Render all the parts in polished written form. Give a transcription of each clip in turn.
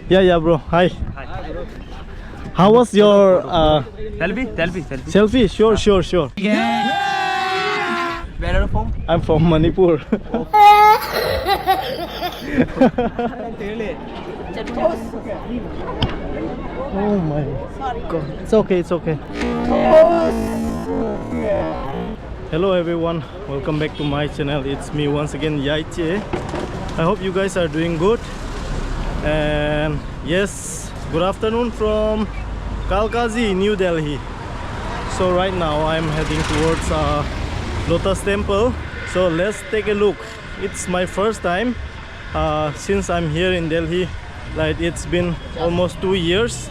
Yeah, bro. Hi. Hi. How was your Selfie. Sure. Where are you from? I'm from Manipur. Oh my God. It's okay. Hello everyone, welcome back to my channel. It's me once again, Yaiche. I hope you guys are doing good. And yes, good afternoon from Kalkazi, New Delhi. So right now I'm heading towards Lotus Temple. So let's take a look. It's my first time since I'm here in Delhi. Like it's been almost 2 years,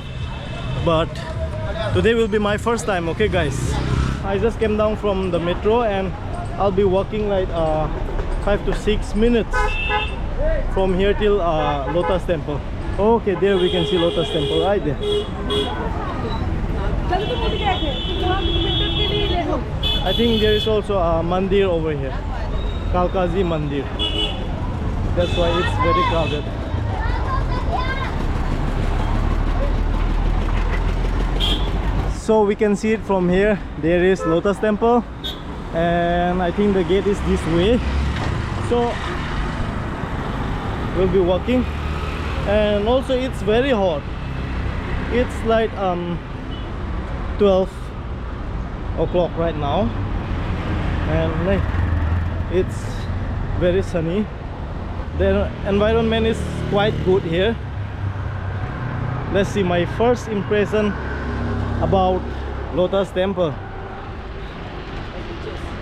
but today will be my first time. Okay guys, I just came down from the metro and I'll be walking like 5 to 6 minutes from here till Lotus Temple. Okay, there we can see Lotus Temple right there. I think there is also a mandir over here, Kalkazi Mandir. That's why it's very crowded. So we can see it from here. There is Lotus Temple, and I think the gate is this way. So we'll be walking, and also it's very hot. It's like 12 o'clock right now, and like it's very sunny. The environment is quite good here. Let's see my first impression about Lotus Temple.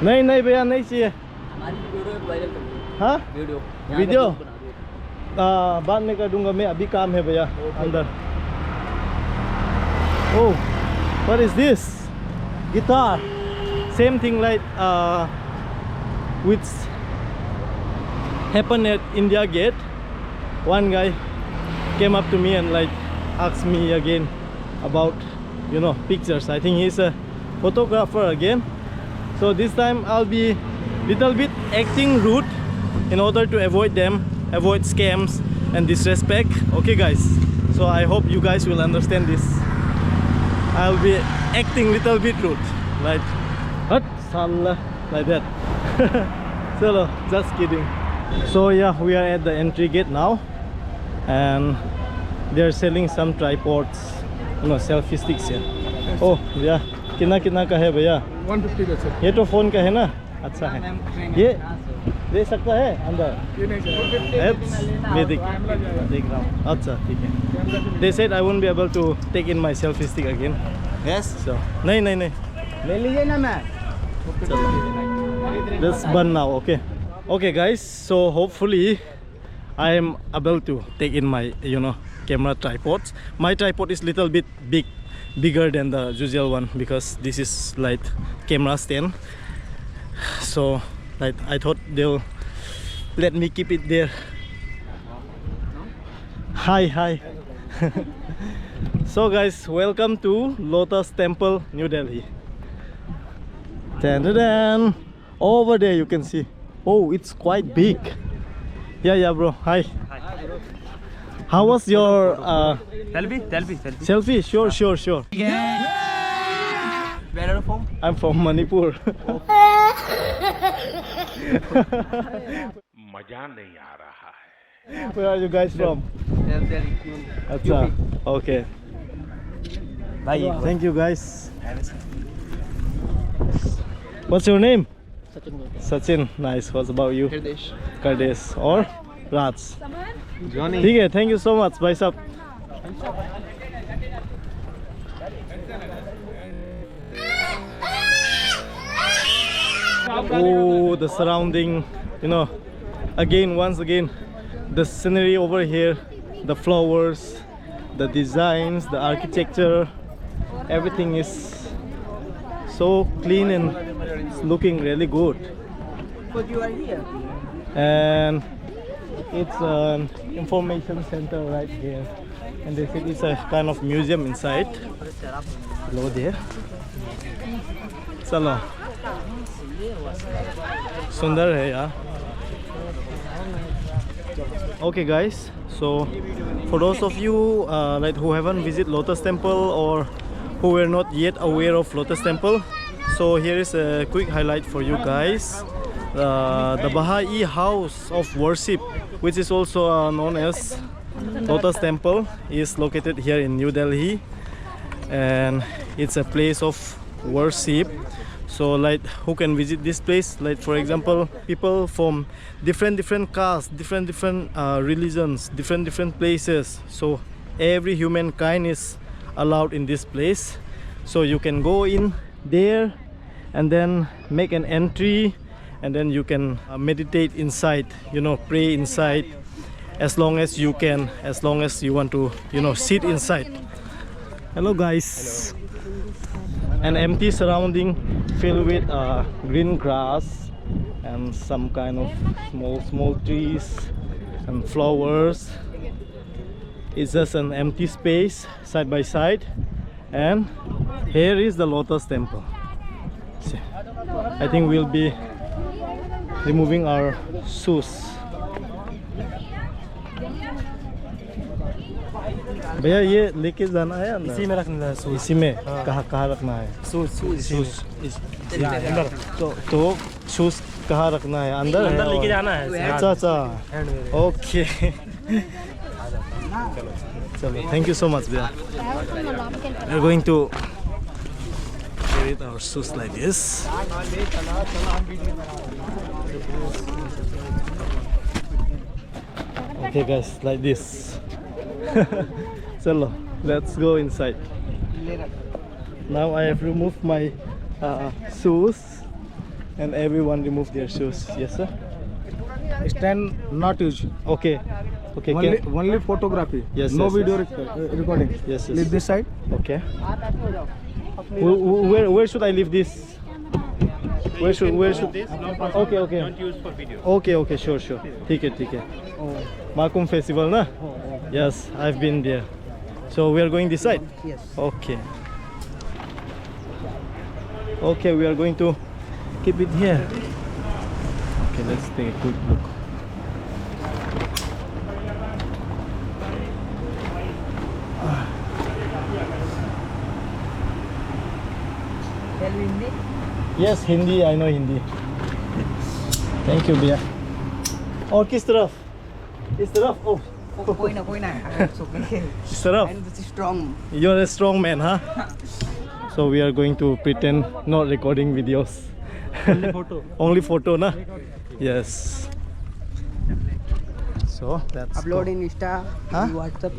नहीं भैया नहीं चाहिए. हाँ video बाद में कर दूंगा मैं, अभी काम है भैया अंदर. Oh, what is this? Guitar. Same thing like which happened at India Gate. One guy came up to me and like asked me again about, you know, pictures. I think he's a photographer again. So this time I'll be little bit acting rude in order to avoid scams and disrespect. Okay guys, so I hope you guys will understand this. I'll be acting little bit rude, like what salah, like that. So just kidding. So yeah, we are at the entry gate now, and they're selling some tripods, you know, selfie sticks here. Oh yeah, कितना का है भैया? 150 का sir. ये तो phone का है ना? अच्छा है. ये दे सकता है अंदर? ये नहीं सर. मैं देख रहा हूँ. अच्छा ठीक है. They said I won't be able to take in my selfie stick again. Yes. So नहीं. ले लीजिए ना मैं. Let's burn now. Okay guys, so hopefully I am able to take in my, you know, camera tripods. My tripod is little bit bigger than the usual one because this is like camera stand. So like I thought they'll let me keep it there. Hi. So guys, welcome to Lotus Temple, New Delhi. Dan. Over there you can see. Oh, it's quite big. Yeah, bro. Hi. How was your Selfie. Sure. Where are you from? I'm from Manipur. मजा नहीं आ रहा है. Where are you guys from? Delhi. Acha. Okay. Bye. Thank you guys. What's your name? Sachin. Nice. What about you? Kardesh or Raj? Johnny. ठीक है. Thank you so much, भाई साहब. Oh, the surrounding, you know, once again, the scenery over here, the flowers, the designs, the architecture, everything is so clean and it's looking really good. But you are here. And it's an information center right here, and they said it's a kind of museum inside. Hello there. चलो सुंदर है यार. Okay guys, so for those of you like who haven't visited Lotus Temple or who were not yet aware of Lotus Temple, so here is a quick highlight for you guys. The Baha'i house of worship, which is also known as Lotus Temple, is located here in New Delhi, and it's a place of worship. So like who can visit this place? Like for example, people from different castes, different religions, different places. So every humankind is allowed in this place. So you can go in there and then make an entry, and then you can meditate inside, you know, pray inside, as long as you can, as long as you want to, you know, sit inside. Hello guys. Hello. An empty surrounding filled with green grass and some kind of small trees and flowers. It's just an empty space side by side, and here is the Lotus Temple. See, I think we'll be removing our shoes. भैया ये लेके जाना है अंदर? इसी में रखना है शूज। इसी में कहाँ रखना है? शूज अंदर। तो शूज कहाँ रखना है? अंदर लेके जाना है। अच्छा ओके चलो, थैंक यू सो मच भैया। We are going to carry our shoes like this. Okay guys, like this. Chalo, let's go inside. Now I have removed my shoes, and everyone remove their shoes. Yes sir? Stand not used. Okay. Only photography. Yes, no yes, video yes. recording. Yes. Leave this side. Okay. Where should I leave this? Where should this? No problem. Okay. Don't use for video. Okay, sure. ठीक है. Makum Festival na? Yes, I've been there. So we are going this side? Yes. Okay. Okay, we are going to keep it here. Okay, let's take a quick look. Tell me Hindi. Yes, Hindi, I know Hindi. Thank you, भैया. और किस तरफ? इस तरफ? Oh. कोई ना. It's okay. इस तरफ? And this is strong. You're a strong man, huh? So we are going to pretend not recording videos. Only photo. Only photo, na? Yes. So that's Upload in Insta, Huh? WhatsApp.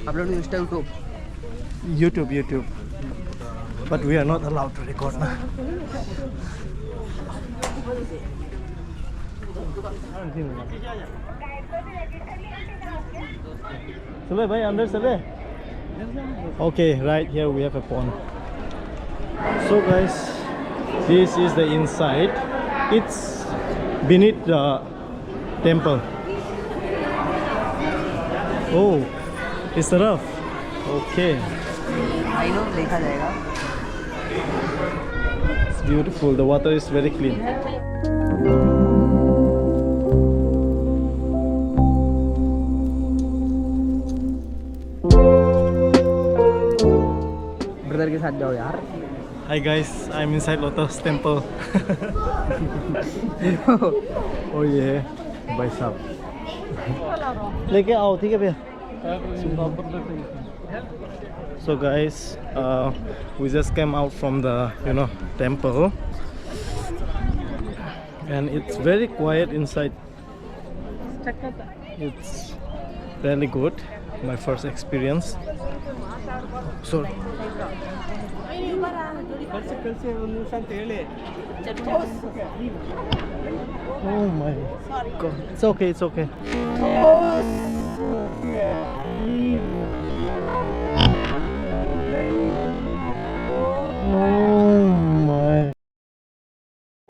Upload in Insta, YouTube. YouTube. But we are not allowed to record na. चले भाई अंदर चले. Okay, right here we have a pond. So guys, this is the inside. It's beneath the temple. Oh, it's rough. Okay. I know, देखा जाएगा. It's beautiful. The water is very clean. Brother के साथ जाओ यार. Hi guys, I'm inside Lotus Temple. Oh yeah, भाई साहब. लेके आओ ठीक है भैया. So guys, we just came out from the temple, and it's very quiet inside. It's really good. My first experience. So oh my god, it's okay.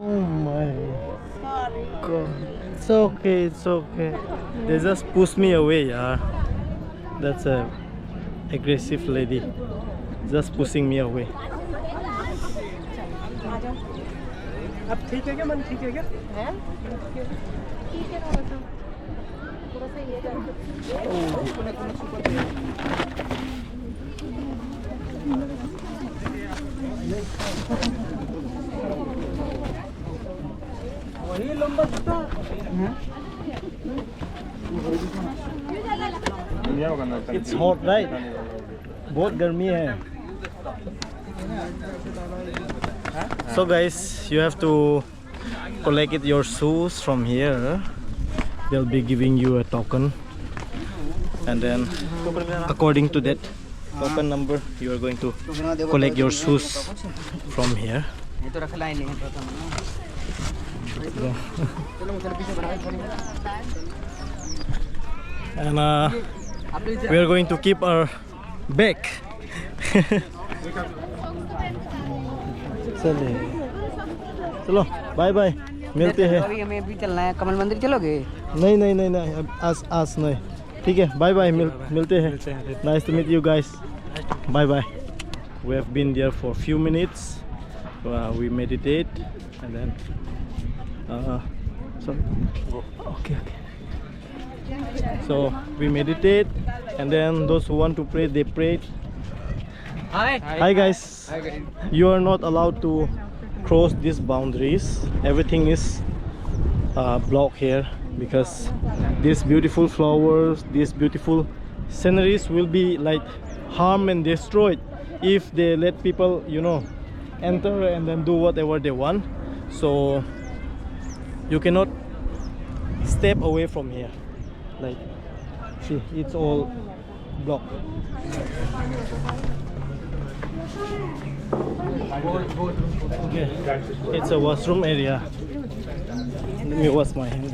Oh my god, it's okay. They just push me away, yeah. That's a aggressive lady, just pushing me away. अब ठीक है क्या? मन ठीक है क्या? It's hot, right? बहुत गर्मी है. So guys, you have to collect your shoes from here. They'll be giving you a token, and then according to that token number, you are going to collect your shoes from here. And we are going to keep our bag. चलो bye bye, मिलते हैं. अभी हमें भी चलना है. कमल मंदिर चलोगे? नहीं नहीं नहीं नहीं, आज नहीं. ठीक है, बाय बाय, मिलते हैं. Nice to meet you guys. Bye bye. We have been there for a few minutes. We meditate and then okay. So we meditate, and then those who want to pray, they pray. Hi guys. You are not allowed to cross these boundaries. Everything is blocked here because these beautiful flowers, these beautiful sceneries will be like harmed and destroyed if they let people, you know, enter and then do whatever they want. So you cannot step away from here. Like, see, it's all blocked. Okay, it's a washroom area. Let me wash my hands.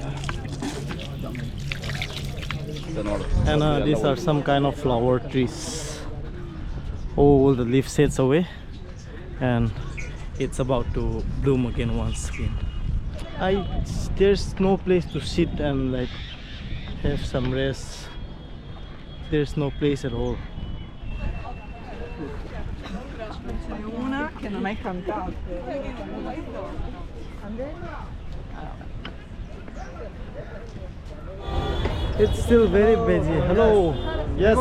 And these are some kind of flower trees. All the leaf sets away, and it's about to bloom again once again. There's no place to sit and like have some rest. There's no place at all. Que non hai cantato. It's still very busy. Hello. Yes.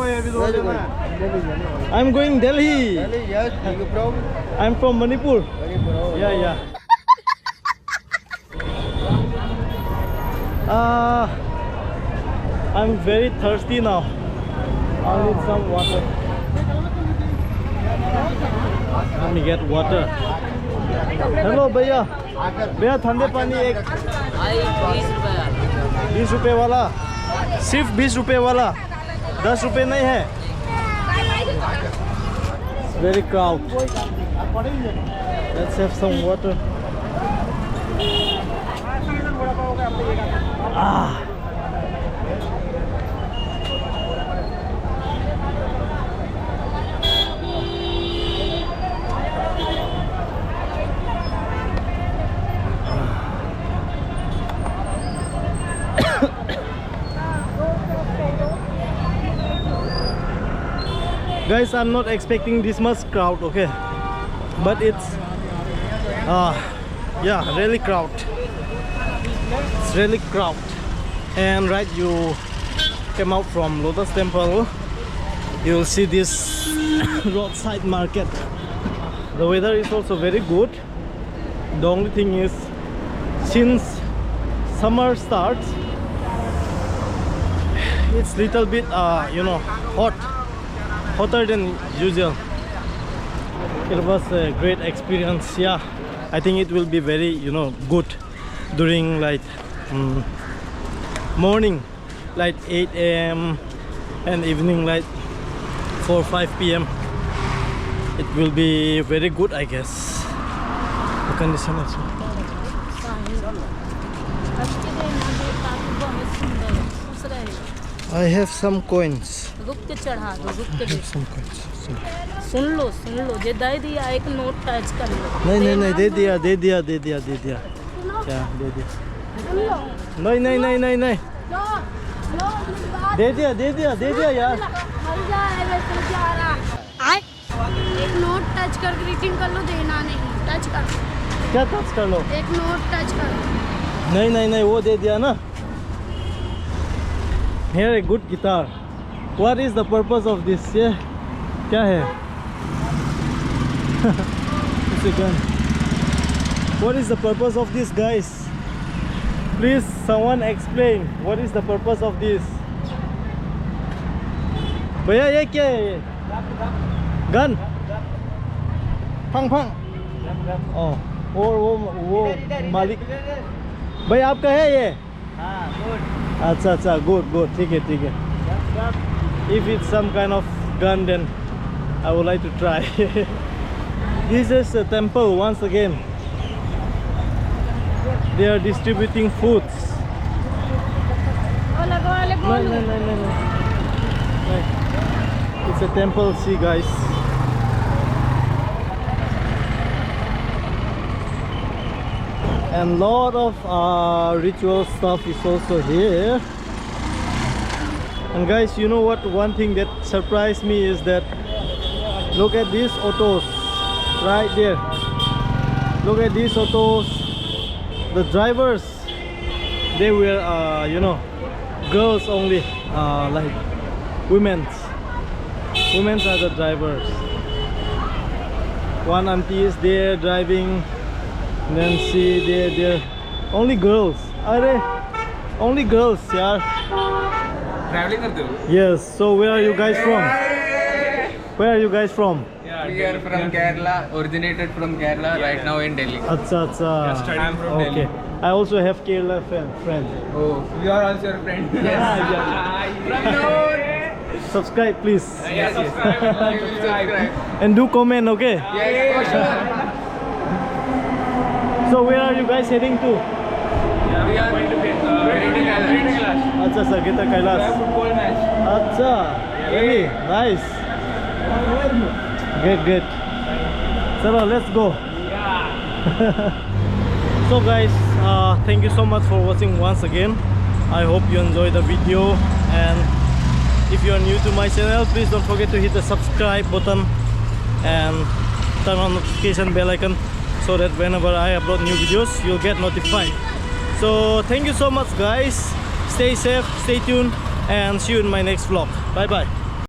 I'm going Delhi. Yes, you from? I'm from Manipur. Yeah. I'm very thirsty now. I need some water. Let me get water. Hello भैया, भैया ठंडे पानी एक 20 रुपए वाला, सिर्फ 20 रुपए वाला, 10 रुपए नहीं है. It's very crowded. Let's have some water. Guys, I'm not expecting this much crowd, okay, but it's yeah, really crowd. It's really crowd. And right, you came out from Lotus Temple, you'll see this roadside market. The weather is also very good. The only thing is, since summer starts, it's little bit you know, hotter than usual. It was a great experience. Yeah, I think it will be very, you know, good during like morning like 8 AM and evening like 4-5 PM. It will be very good, I guess. The condition is I have some coins. रुक के चढ़ा दो, रुक के Some coins. सुन लो जे दे दिया, एक note touch कर लो. नहीं दे दिया क्या दे दिया नहीं दे दिया यार. एक नोट टच कर ग्रीटिंग कर लो, देना नहीं, टच कर. क्या टच कर लो? एक नोट टच कर. नहीं वो दे दिया ना. hear a good guitar. What is the purpose of this? Yeah, क्या है? It's a gun. What is the purpose of this, guys? Please, someone explain. What is the purpose of this? भैया ये क्या है ये? Gun? फंग oh, वो मालिक भाई आपका है ये? अच्छा good ठीक है if it's some kind of gun then I would like to try. This is a temple once again. They are distributing foods. No. It's a temple, see guys. And lot of ritual stuff is also here. And guys, you know what, one thing that surprised me is that look at these autos right there. Look at these autos. The drivers, they were girls only, like women's are the drivers. One auntie is there driving. Then see they're only girls. Are they only girls? Yeah. Traveling करते हो? Yes. So where are you guys from? Where are you guys from? We are from Kerala, originated from Kerala, right now in Delhi. Acha. I'm from Okay. Delhi. I also have Kerala friend. Oh, you are also your friend. Yes. Subscribe please. Yes. Subscribe. And do comment, okay? Yes, for sure. So where are you guys heading to? We are going to reading class. Acha sir, Gita Kailas. Football match. Acha. Really? Nice. Good. Chalo, let's go. So guys, thank you so much for watching once again. I hope you enjoyed the video, and if you are new to my channel, please don't forget to hit the subscribe button and turn on notification bell icon so that whenever I upload new videos, you'll get notified. So thank you so much guys. Stay safe, stay tuned, and see you in my next vlog. Bye bye.